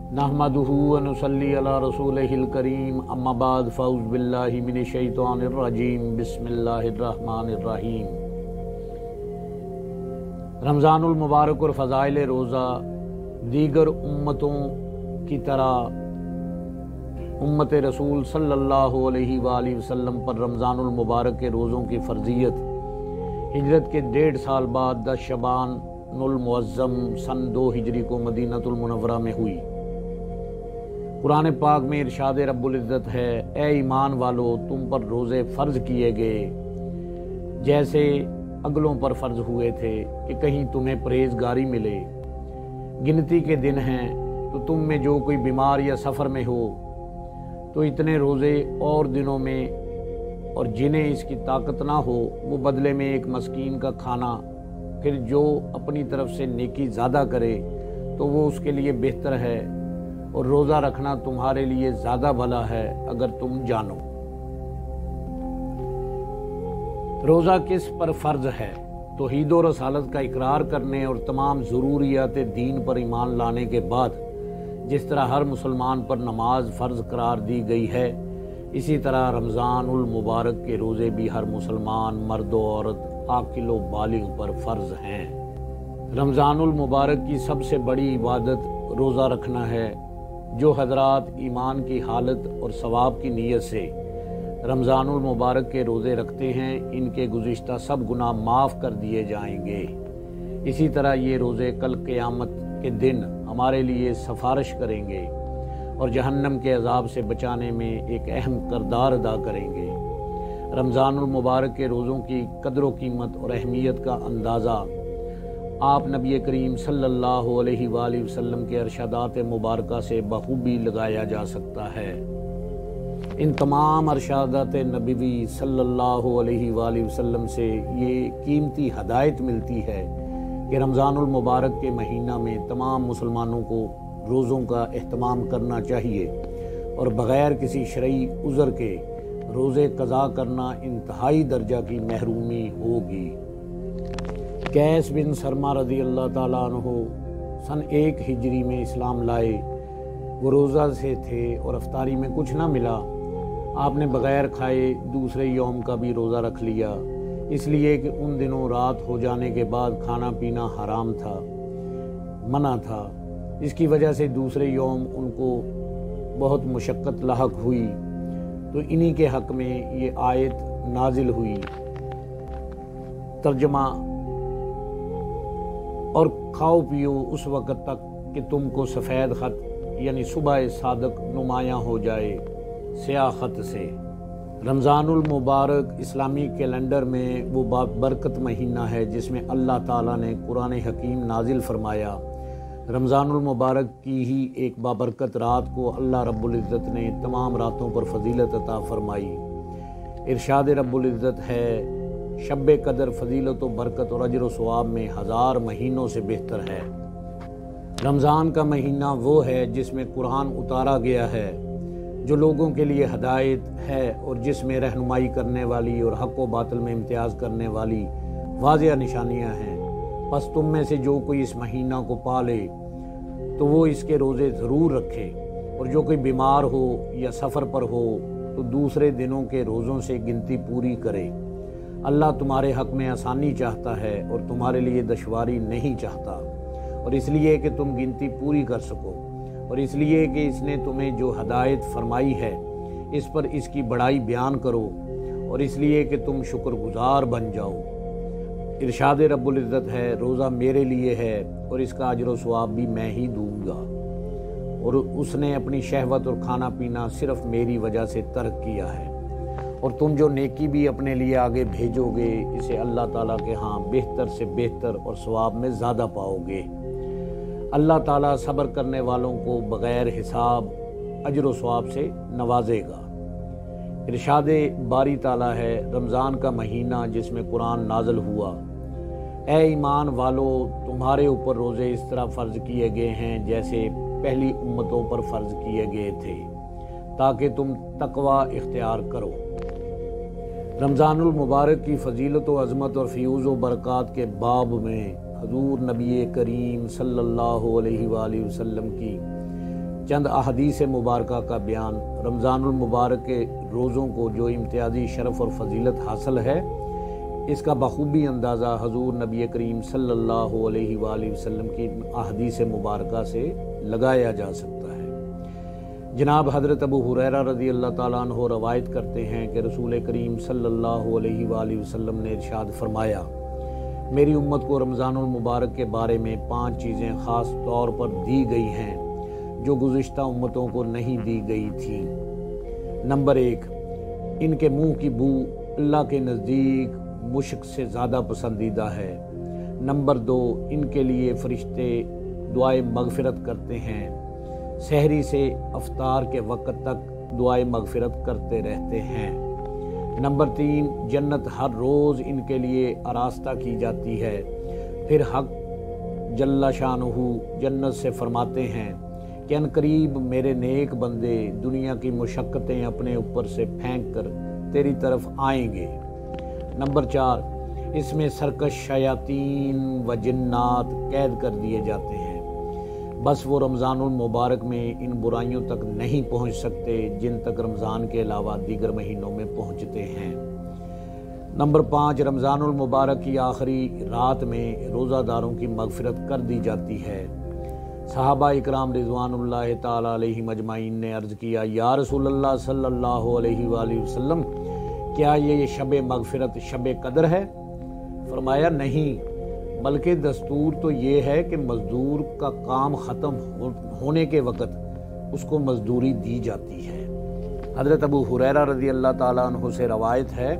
नहमदुहु व नुसल्ली अला रसूलिहिल करीम अम्मा बाद फ़ऊज़ बिल्लाहि मिनश शैतानिर रजीम बिस्मिल्लाहिर रहमानिर रहीम। रमज़ानुल मुबारक और फ़ज़ाइल रोज़ा दीगर उम्मतों की तरह उम्मत रसूल सल्लल्लाहु अलैहि वसल्लम पर रमज़ानुल मुबारक के रोज़ों की फ़र्ज़ियत हिजरत के 1.5 साल बाद 10 शबानुल मुअज़्ज़म सन 2 हिजरी को मदीनतुल मुनव्वरा में हुई। कुरान पाक में इरशाद रब्बुल इज़्ज़त है, ए ईमान वालो, तुम पर रोज़े फ़र्ज़ किए गए जैसे अगलों पर फ़र्ज़ हुए थे कि कहीं तुम्हें परहेज़गारी मिले। गिनती के दिन हैं, तो तुम में जो कोई बीमार या सफ़र में हो तो इतने रोज़े और दिनों में, और जिन्हें इसकी ताकत ना हो वो बदले में एक मस्कीन का खाना। फिर जो अपनी तरफ से नेकी ज़्यादा करे तो वो उसके लिए बेहतर है, और रोज़ा रखना तुम्हारे लिए ज़्यादा भला है अगर तुम जानो। रोज़ा किस पर फ़र्ज़ है? तौहीद और रसालत का इकरार करने और तमाम ज़रूरियात दीन पर ईमान लाने के बाद जिस तरह हर मुसलमान पर नमाज फ़र्ज़ करार दी गई है, इसी तरह रमज़ानुल मुबारक के रोज़े भी हर मुसलमान मर्द व औरत आकिल व बालिग पर फ़र्ज़ हैं। रमज़ानुल मुबारक की सबसे बड़ी इबादत रोज़ा रखना है। जो हज़रात ईमान की हालत और सवाब की नीयत से रमज़ानुल मुबारक के रोज़े रखते हैं, इनके गुज़िश्ता सब गुनाह माफ़ कर दिए जाएंगे। इसी तरह ये रोज़े कल क़यामत के दिन हमारे लिए सिफारिश करेंगे और जहन्नम के अज़ाब से बचाने में एक अहम किरदार अदा करेंगे। रमज़ानुल मुबारक के रोज़ों की कदर व कीमत और अहमियत का अंदाज़ा आप नबी करीम सल्लल्लाहु अलैहि वसल्लम के अरशादात मुबारका से बखूबी लगाया जा सकता है। इन तमाम अरशादात नबी सल्लल्लाहु अलैहि वसल्लम से ये कीमती हदायत मिलती है कि रमज़ानुल मुबारक के महीना में तमाम मुसलमानों को रोज़ों का एहतमाम करना चाहिए और बग़ैर किसी शरई उज़र के रोज़े क़ज़ा करना इंतहाई दर्जा की महरूमी होगी। कैस बिन सरमा रज़ी अल्लाह ताला अन्हु सन 1 हिजरी में इस्लाम लाए। वो रोज़ा से थे और अफ्तारी में कुछ ना मिला। आपने बग़ैर खाए दूसरे यौम का भी रोज़ा रख लिया, इसलिए कि उन दिनों रात हो जाने के बाद खाना पीना हराम था, मना था। इसकी वजह से दूसरे यौम उनको बहुत मुशक्क़त लाहक हुई, तो इन्हीं के हक़ में ये आयत नाजिल हुई। तर्जमा, और खाओ पियो उस वक़्त तक कि तुमको सफ़ेद ख़त यानी सुबह सादक नुमायाँ हो जाए स्याह ख़त से। रमज़ानुल मुबारक इस्लामी कैलेंडर में वो बरकत महीना है जिसमें अल्लाह ताला ने कुरान हकीम नाजिल फरमाया। रमज़ानुल मुबारक की ही एक बाबरकत रात को अल्लाह रब्बुल इज़्ज़त ने तमाम रातों पर फजीलत अता फरमाई। इरशाद रब्बुल इज़्ज़त है, शब कदर फजीलत व बरकत और अजर व सवाब में 1000 महीनों से बेहतर है। रमज़ान का महीना वो है जिसमें कुरान उतारा गया है, जो लोगों के लिए हदायत है और जिसमें रहनुमाई करने वाली और हक़ व बातिल में इम्तियाज़ करने वाली वाज़िह निशानियाँ हैं। बस तुम में से जो कोई इस महीना को पाले तो वो इसके रोज़े ज़रूर रखे, और जो कोई बीमार हो या सफ़र पर हो तो दूसरे दिनों के रोज़ों से गिनती पूरी करे। अल्लाह तुम्हारे हक़ में आसानी चाहता है और तुम्हारे लिए दुश्वारी नहीं चाहता, और इसलिए कि तुम गिनती पूरी कर सको, और इसलिए कि इसने तुम्हें जो हदायत फरमाई है इस पर इसकी बड़ाई बयान करो, और इसलिए कि तुम शुक्रगुजार बन जाओ। इरशाद रब्बुल इज़्ज़त है, रोज़ा मेरे लिए है और इसका अजर व सवाब भी मैं ही दूंगा, और उसने अपनी शहवत और खाना पीना सिर्फ मेरी वजह से तर्क किया है, और तुम जो नेकी भी अपने लिए आगे भेजोगे इसे अल्लाह ताला के यहाँ बेहतर से बेहतर और सवाब में ज़्यादा पाओगे। अल्लाह ताला सब्र करने वालों को बग़ैर हिसाब अजर व सवाब से नवाजेगा। इरशाद बारी ताला है, रमज़ान का महीना जिसमें कुरान नाज़िल हुआ। ए ईमान वालो, तुम्हारे ऊपर रोज़े इस तरह फ़र्ज़ किए गए हैं जैसे पहली उम्मतों पर फ़र्ज़ किए गए थे, ताकि तुम तकवा इख्तियार करो। रमज़ानुल मुबारक की फ़जीलत व अज़मत और फ़यूज़ व बरक़ात के बाब में हज़ूर नबी करीम सल्लल्लाहु अलैहि वसल्लम की چند احادیث مبارکہ کا بیان۔ رمضان المبارک کے روزوں کو جو امتیازی شرف اور فضیلت حاصل ہے، اس کا بخوبی اندازہ حضور نبی کریم صلی اللہ علیہ وآلہ وسلم کی احادیث مبارکہ سے لگایا جا سکتا ہے۔ جناب حضرت ابو ہریرہ رضی اللہ تعالیٰ عنہ روایت کرتے ہیں کہ رسول کریم صلی اللہ علیہ وآلہ وسلم نے ارشاد فرمایا، میری امت کو رمضان المبارک کے بارے میں 5 چیزیں خاص طور پر دی گئی ہیں جو گزشتہ امتوں کو نہیں دی گئی تھیں۔ نمبر 1، ان کے منہ کی بو اللہ کے نزدیک مشک سے زیادہ پسندیدہ ہے۔ نمبر 2، ان کے لیے فرشتے دعائے مغفرت کرتے ہیں، سحری سے افطار کے وقت تک دعائے مغفرت کرتے رہتے ہیں۔ نمبر 3، جنت ہر روز ان کے لیے آراستہ کی جاتی ہے۔ پھر حق جل شانہ جنت سے فرماتے ہیں کہ ان قریب میرے نیک بندے دنیا کی مشقتیں اپنے اوپر سے پھینک کر تیری طرف آئیں گے۔ نمبر 4، اس میں سرکش شیاطین و جنات قید کر دیے جاتے ہیں، بس وہ رمضان المبارک میں ان برائیوں تک نہیں پہنچ سکتے جن تک رمضان کے علاوہ دیگر مہینوں میں پہنچتے ہیں۔ نمبر 5، رمضان المبارک کی آخری رات میں روزہ داروں کی مغفرت کر دی جاتی ہے۔ صحابہ اکرام رضوان اللہ تعالیٰ علیہم اجمعین نے عرض کیا، یا رسول اللہ صلی اللہ علیہ وآلہ وسلم، کیا یہ شب مغفرت شب قدر ہے؟ فرمایا نہیں، بلکہ دستور تو یہ ہے کہ مزدور کا کام ختم ہونے کے وقت اس کو مزدوری دی جاتی ہے۔ حضرت ابو ہریرہ رضی اللہ تعالیٰ عنہ سے روایت ہے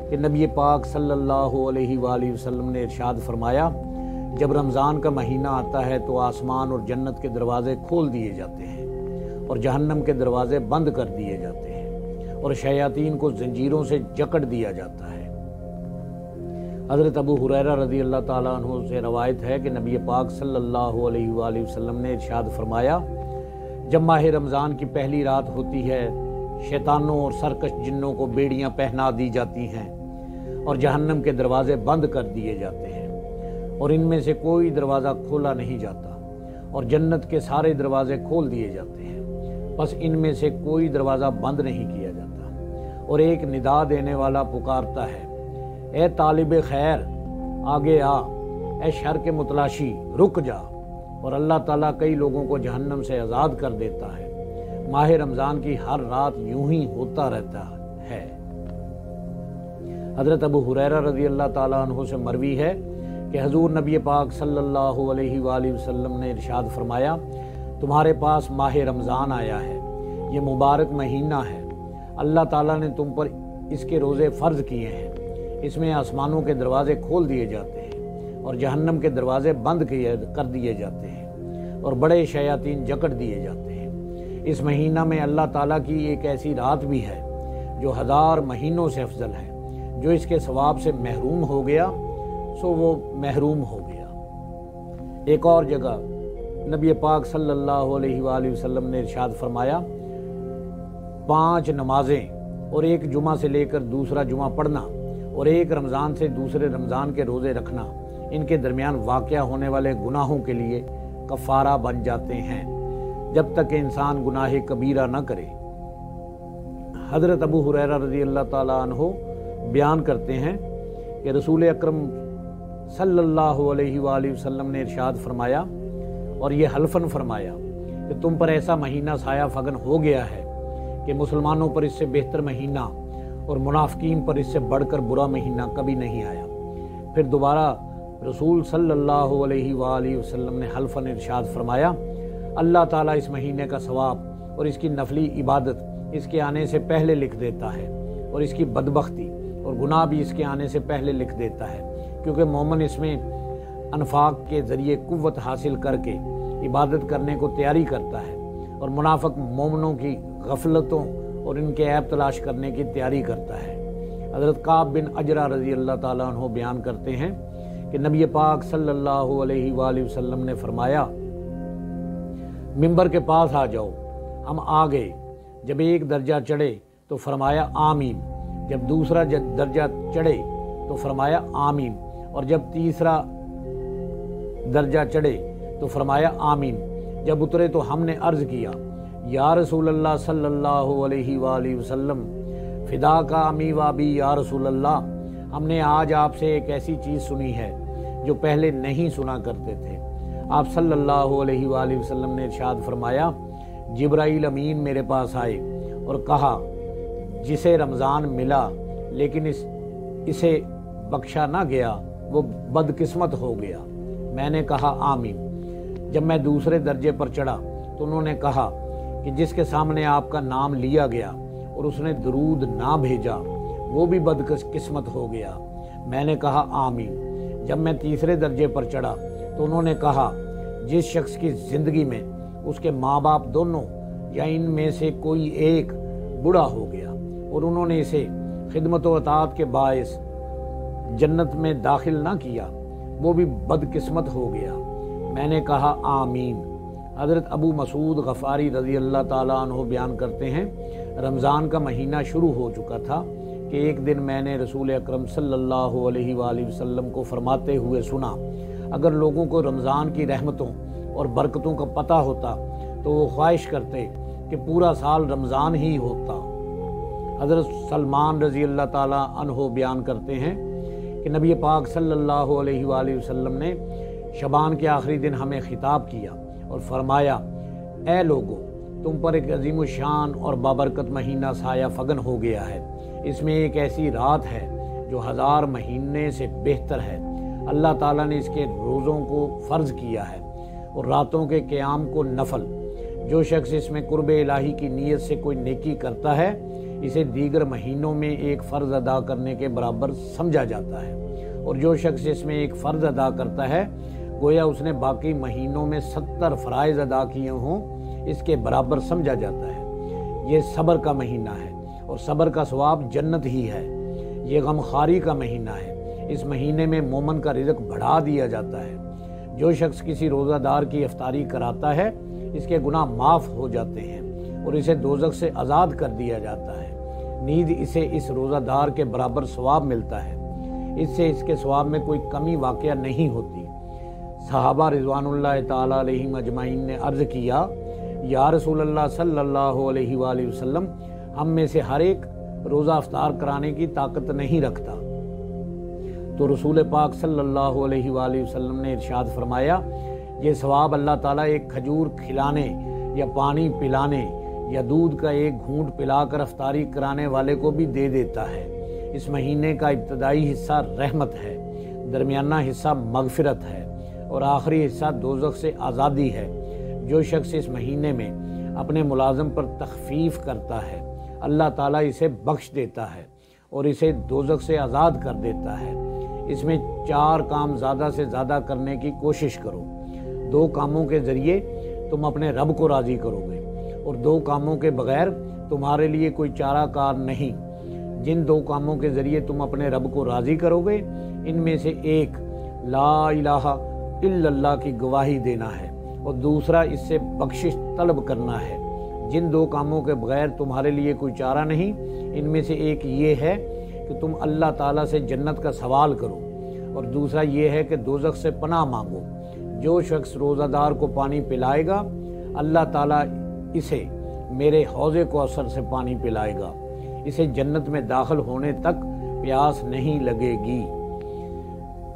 کہ نبی پاک صلی اللہ علیہ وآلہ وسلم نے ارشاد فرمایا، جب رمضان کا مہینہ آتا ہے تو آسمان اور جنت کے دروازے کھول دیے جاتے ہیں اور جہنم کے دروازے بند کر دیے جاتے ہیں اور شیاطین کو زنجیروں سے جکڑ دیا جاتا ہے۔ حضرت ابو ہریرہ رضی اللہ تعالیٰ عنہ سے روایت ہے کہ نبی پاک صلی اللہ علیہ وآلہ وسلم نے ارشاد فرمایا، جب ماہ رمضان کی پہلی رات ہوتی ہے، شیطانوں اور سرکش جنوں کو بیڑیاں پہنا دی جاتی ہیں اور جہنم کے دروازے بند کر دیے جاتے ہیں اور ان میں سے کوئی دروازہ کھولا نہیں جاتا اور جنت کے سارے دروازے کھول دیے جاتے ہیں، بس ان میں سے کوئی دروازہ بند نہیں کیا جاتا اور ایک ندا دینے والا پکارتا ہے، اے طالب خیر آگے آ، اے شر کے متلاشی رک جا، اور اللہ تعالیٰ کئی لوگوں کو جہنم سے آزاد کر دیتا ہے۔ ماہ رمضان کی ہر رات یوں ہی ہوتا رہتا ہے۔ حضرت ابو ہریرہ رضی اللہ تعالیٰ عنہ سے مروی ہے کہ حضور نبی پاک صلی اللہ علیہ وآلہ وسلم نے ارشاد فرمایا، تمہارے پاس ماہ رمضان آیا ہے، یہ مبارک مہینہ ہے، اللہ تعالیٰ نے تم پر اس کے روزے فرض کیے ہیں، اس میں آسمانوں کے دروازے کھول دیے جاتے ہیں اور جہنم کے دروازے بند کر دیے جاتے ہیں اور بڑے شیاطین جکڑ دیے جاتے ہیں۔ اس مہینہ میں اللہ تعالیٰ کی ایک ایسی رات بھی ہے جو 1000 مہینوں سے افضل ہے، جو اس کے ثواب سے محروم ہو گیا سو وہ محروم ہو گیا۔ ایک اور جگہ نبی پاک صلی اللہ علیہ وآلہ وسلم نے ارشاد فرمایا، 5 نمازیں اور ایک جمعہ سے لے کر دوسرا جمعہ پڑھنا اور ایک رمضان سے دوسرے رمضان کے روزے رکھنا، ان کے درمیان واقع ہونے والے گناہوں کے لیے کفارہ بن جاتے ہیں جب تک کہ انسان گناہ کبیرہ نہ کرے۔ حضرت ابو ہریرہ رضی اللہ تعالیٰ عنہ بیان کرتے ہیں کہ رسول اکرم صلی اللہ علیہ وآلہ وسلم نے ارشاد فرمایا اور یہ حلفاً فرمایا کہ تم پر ایسا مہینہ سایہ فگن ہو گیا ہے کہ مسلمانوں پر اس سے بہتر مہینہ اور منافقین پر اس سے بڑھ کر برا مہینہ کبھی نہیں آیا۔ پھر دوبارہ رسول صلی اللہ علیہ وآلہ وسلم نے حلفاً ارشاد فرمایا، اللہ تعالیٰ اس مہینے کا ثواب اور اس کی نفلی عبادت اس کے آنے سے پہلے لکھ دیتا ہے اور اس کی بدبختی اور گناہ بھی اس کے آنے سے پہلے لکھ دیتا ہے، کیونکہ مومن اس میں انفاق کے ذریعے قوت حاصل کر کے عبادت کرنے کو تیاری کرتا ہے اور منافق مومنوں کی غفلتوں اور ان کے عیب تلاش کرنے کی تیاری کرتا ہے۔ حضرت کعب بن عجرہ رضی اللہ تعالیٰ عنہ بیان کرتے ہیں کہ نبی پاک صلی اللہ علیہ وآلہ وسلم نے فرمایا، ممبر کے پاس آ جاؤ، ہم آ گئے۔ جب ایک درجہ چڑھے تو فرمایا آمین، جب دوسرا درجہ چڑھے تو فرمایا آمین، اور جب تیسرا درجہ چڑھے تو فرمایا آمین۔ जब उतरे तो हमने अर्ज़ किया, या रसूल अल्लाह सल्लल्लाहु अलैहि वआलिहि वसल्लम, फिदा का अमी वाबी या रसूल अल्लाह, हमने आज आपसे एक ऐसी चीज़ सुनी है जो पहले नहीं सुना करते थे। आप सल्लल्लाहु अलैहि वआलिहि वसल्लम ने इरशाद फरमाया, जिब्राइल अमीन मेरे पास आए और कहा, जिसे रमज़ान मिला लेकिन इसे बख्शा ना गया वो बदकिस्मत हो गया। मैंने कहा आमीन। जब मैं दूसरे दर्जे पर चढ़ा तो उन्होंने कहा कि जिसके सामने आपका नाम लिया गया और उसने दरूद ना भेजा वो भी बदकिस्मत हो गया। मैंने कहा आमीन। जब मैं तीसरे दर्जे पर चढ़ा तो उन्होंने कहा, जिस शख्स की ज़िंदगी में उसके माँ बाप दोनों या इनमें से कोई एक बूढ़ा हो गया और उन्होंने इसे खिदमत व अताअत के बायस जन्नत में दाखिल ना किया, वो भी बदकिस्मत हो गया। मैंने कहा आमीन। हज़रत अबू मसूद गफ़ारी रज़ी अल्लाह ताला अन्हु बयान करते हैं, रमज़ान का महीना शुरू हो चुका था कि एक दिन मैंने रसूल अकरम सल्लल्लाहु अलैहि वसल्लम को फरमाते हुए सुना, अगर लोगों को रमज़ान की रहमतों और बरकतों का पता होता तो वो ख्वाहिश करते कि पूरा साल रमज़ान ही होता। हज़रत सलमान रज़ी अल्लाह ताला अन्हु बयान करते हैं कि नबी पाक सल्लल्लाहु अलैहि वसल्लम ने शबान के आखिरी दिन हमें खिताब किया और फरमाया, ए लोगो, तुम पर एक अजीम शान और बाबरकत महीना साया फगन हो गया है। इसमें एक ऐसी रात है जो 1000 महीने से बेहतर है। अल्लाह ताला ने इसके रोज़ों को फ़र्ज किया है और रातों के क़याम को नफल। जो शख्स इसमें कुर्ब इलाही की नीयत से कोई नेकी करता है, इसे दीगर महीनों में एक फ़र्ज़ अदा करने के बराबर समझा जाता है, और जो शख्स इसमें एक फ़र्ज़ अदा करता है गोया उसने बाकी महीनों में 70 फ़राइज़ अदा किए हों, इसके बराबर समझा जाता है। ये सब्र का महीना है और सब्र का सवाब जन्नत ही है। ये गमखारी का महीना है। इस महीने में मोमन का रिज़्क़ बढ़ा दिया जाता है। जो शख्स किसी रोज़ादार की इफ्तारी कराता है, इसके गुनाह माफ़ हो जाते हैं और इसे दोज़ख से आज़ाद कर दिया जाता है। नीज इसे इस रोज़ादार के बराबर सवाब मिलता है। इससे इसके सवाब में कोई कमी वाक़या नहीं होती। सहाबा रिज़वानुल्लाह ताला अलैहिम अजमाइन ने अर्ज़ किया, या रसूल अल्लाह सल्लल्लाहु अलैहि वसल्लम, हम में से हर एक रोज़ा इफ्तार कराने की ताकत नहीं रखता। तो रसूल पाक सल्लल्लाहु अलैहि वसल्लम ने इरशाद फरमाया, ये सवाब अल्लाह ताला एक खजूर खिलाने या पानी पिलाने या दूध का एक घूंट पिलाकर इफ्तारी कराने वाले को भी दे देता है। इस महीने का इब्तदाई हिस्सा रहमत है, दरमियाना हिस्सा मगफिरत है और आखिरी हिस्सा दोज़ख से आज़ादी है। जो शख्स इस महीने में अपने मुलाज़िम पर तख़फ़ीफ़ करता है, अल्लाह ताला इसे बख्श देता है और इसे दोज़ख से आज़ाद कर देता है। इसमें 4 काम ज़्यादा से ज़्यादा करने की कोशिश करो। 2 कामों के ज़रिए तुम अपने रब को राज़ी करोगे और 2 कामों के बगैर तुम्हारे लिए कोई चारा कार नहीं। जिन 2 कामों के ज़रिए तुम अपने रब को राज़ी करोगे, इनमें से एक ला इलाहा इल्लल्लाह की गवाही देना है और दूसरा इससे बख्शिश तलब करना है। जिन 2 कामों के बगैर तुम्हारे लिए कोई चारा नहीं, इनमें से एक ये है कि तुम अल्लाह ताला से जन्नत का सवाल करो और दूसरा ये है कि दोज़ख से पनाह मांगो। जो शख्स रोज़ादार को पानी पिलाएगा, अल्लाह ताला इसे मेरे हौज़े को असर से पानी पिलाएगा। इसे जन्नत में दाखिल होने तक प्यास नहीं लगेगी।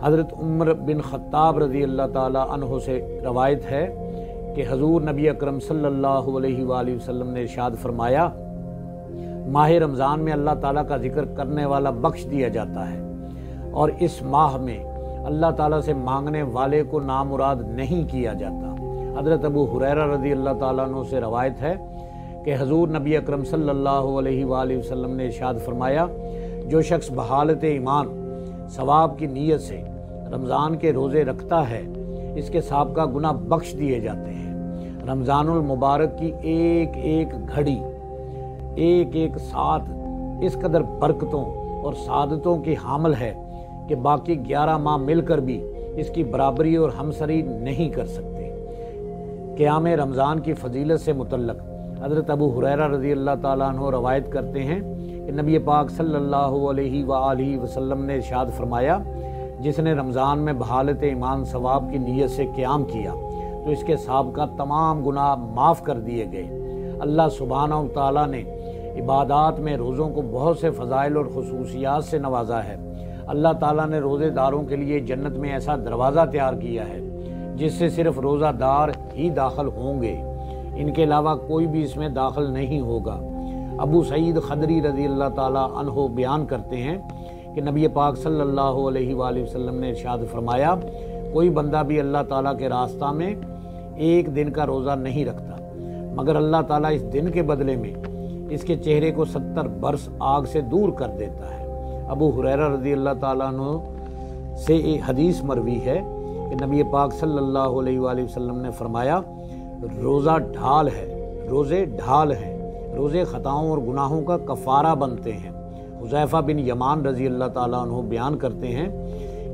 हज़रत उमर बिन ख़त्ताब रज़ी अल्लाह ताला अन्हु से रवायत है कि हज़ूर नबी अकरम सल्लल्लाहु अलैहि वसल्लम ने इरशाद फरमाया, माह रमज़ान में अल्लाह ताला का जिक्र करने वाला बख्श दिया जाता है और इस माह में अल्लाह ताला से मांगने वाले को नामुराद नहीं किया जाता। हज़रत अबू हुरैरा रज़ी अल्लाह ताला अन्हु से रवायत है कि हज़ूर नबी अकरम सल्लल्लाहु अलैहि वसल्लम ने इरशाद फरमाया, जो शख्स बहालत ईमान सवाब की नीयत से रमज़ान के रोज़े रखता है, इसके साबका गुनाह बख्श दिए जाते हैं। रमज़ानुल मुबारक की एक एक घड़ी, एक एक साथ इस कदर बरकतों और सादतों की हामिल है कि बाकी 11 माह मिलकर भी इसकी बराबरी और हमसरी नहीं कर सकते। क़याम रमज़ान की फजीलत से मुतल्लक़ हज़रत अबू हुरैरा रज़ी अल्लाह ताला अन्हु रवायत करते हैं कि नबी पाक सल्लल्लाहु अलैहि वसल्लम ने इरशाद फरमाया, जिसने रमज़ान में बहालत ईमान सवाब की नीयत से क़याम किया تو اس کے سابقہ تمام گناہ معاف کر دیے گئے۔ اللہ سبحانہ و تعالیٰ نے عبادات میں روزوں کو بہت سے فضائل اور خصوصیات سے نوازا ہے۔ اللہ تعالیٰ نے روزے داروں کے لیے جنت میں ایسا دروازہ تیار کیا ہے جس سے صرف روزہ دار ہی داخل ہوں گے، ان کے علاوہ کوئی بھی اس میں داخل نہیں ہوگا۔ ابو سعید خدری رضی اللہ تعالیٰ عنہ بیان کرتے ہیں کہ نبی پاک صلی اللہ علیہ وآلہ وسلم نے ارشاد فرمایا، کوئی بندہ بھی اللہ تعالیٰ کے راستہ میں ایک دن کا روزہ نہیں رکھتا مگر اللہ تعالیٰ اس دن کے بدلے میں اس کے چہرے کو 70 برس آگ سے دور کر دیتا ہے۔ ابو ہریرہ رضی اللہ تعالیٰ عنہ سے ایک حدیث مروی ہے کہ نبی پاک صلی اللہ علیہ وآلہ وسلم نے فرمایا، روزے ڈھال ہیں، روزے خطاؤں اور گناہوں کا کفارہ بنتے ہیں۔ حذیفہ بن یمان رضی اللہ تعالیٰ عنہ بیان کرتے ہیں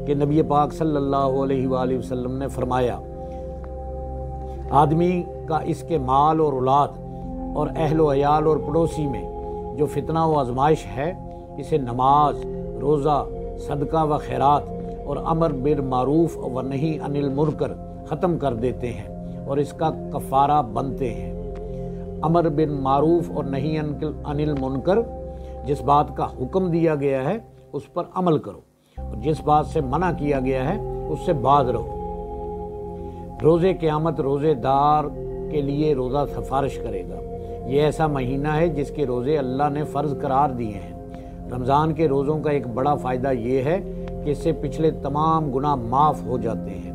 کہ نبی پاک صلی اللہ علیہ وآلہ وسلم نے فرمایا، آدمی کا اس کے مال اور اولاد اور اہل و عیال اور پڑوسی میں جو فتنہ و آزمائش ہے، اسے نماز، روزہ، صدقہ و خیرات اور امر بالمعروف و نہی عن المنکر ختم کر دیتے ہیں اور اس کا کفارہ بنتے ہیں۔ امر بالمعروف اور نہی عن المنکر، جس بات کا حکم دیا گیا ہے اس پر عمل کرو اور جس بات سے منع کیا گیا ہے اس سے باز رہو۔ روزے قیامت روزے دار کے لیے روزہ سفارش کرے گا۔ یہ ایسا مہینہ ہے جس کے روزے اللہ نے فرض قرار دیے ہیں۔ رمضان کے روزوں کا ایک بڑا فائدہ یہ ہے کہ اس سے پچھلے تمام گناہ معاف ہو جاتے ہیں۔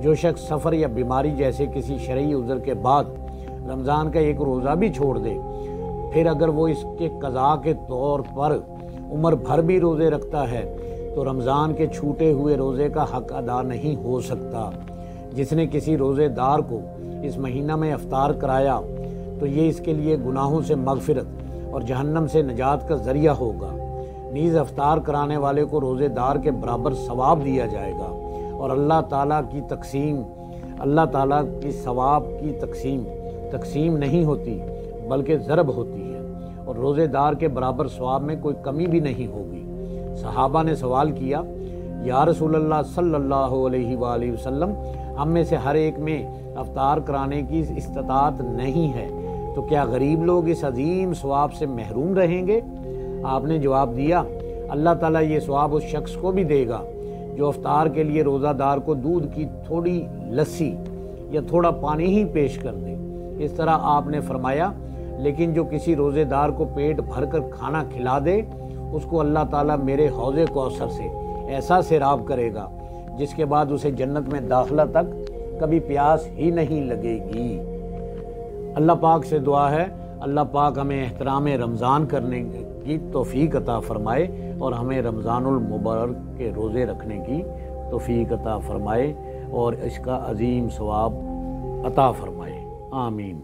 جو شخص سفر یا بیماری جیسے کسی شرعی عذر کے بعد رمضان کا ایک روزہ بھی چھوڑ دے، پھر اگر وہ اس کے قضاء کے طور پر عمر بھر بھی روزے رکھتا ہے تو رمضان کے چھوٹے ہوئے روزے کا حق ادا نہیں ہو سکتا۔ جس نے کسی روزے دار کو اس مہینہ میں افطار کرایا تو یہ اس کے لیے گناہوں سے مغفرت اور جہنم سے نجات کا ذریعہ ہوگا۔ نیز افطار کرانے والے کو روزے دار کے برابر ثواب دیا جائے گا اور اللہ تعالیٰ کی ثواب کی تقسیم نہیں ہوتی بلکہ ضرب ہوتی ہے اور روزے دار کے برابر ثواب میں کوئی کمی بھی نہیں ہوگی۔ صحابہ نے سوال کیا، یا رسول اللہ صلی اللہ علیہ وآلہ وسلم، ہم میں سے ہر ایک میں افطار کرانے کی استطاعت نہیں ہے، تو کیا غریب لوگ اس عظیم ثواب سے محروم رہیں گے؟ آپ نے جواب دیا، اللہ تعالیٰ یہ ثواب اس شخص کو بھی دے گا جو افطار کے لیے روزہ دار کو دودھ کی تھوڑی لسی یا تھوڑا پانی ہی پیش کر دے۔ اس طرح آپ نے فرمایا، لیکن جو کسی روزے دار کو پیٹ بھر کر کھانا کھلا دے، اس کو اللہ تعالیٰ میرے حوض کوثر سے ایسا سیراب کرے گا جس کے بعد اسے جنت میں داخلہ تک کبھی پیاس ہی نہیں لگے گی۔ اللہ پاک سے دعا ہے، اللہ پاک ہمیں احترام رمضان کرنے کی توفیق عطا فرمائے اور ہمیں رمضان المبارک کے روزے رکھنے کی توفیق عطا فرمائے اور اس کا عظیم ثواب عطا فرمائے۔ آمین۔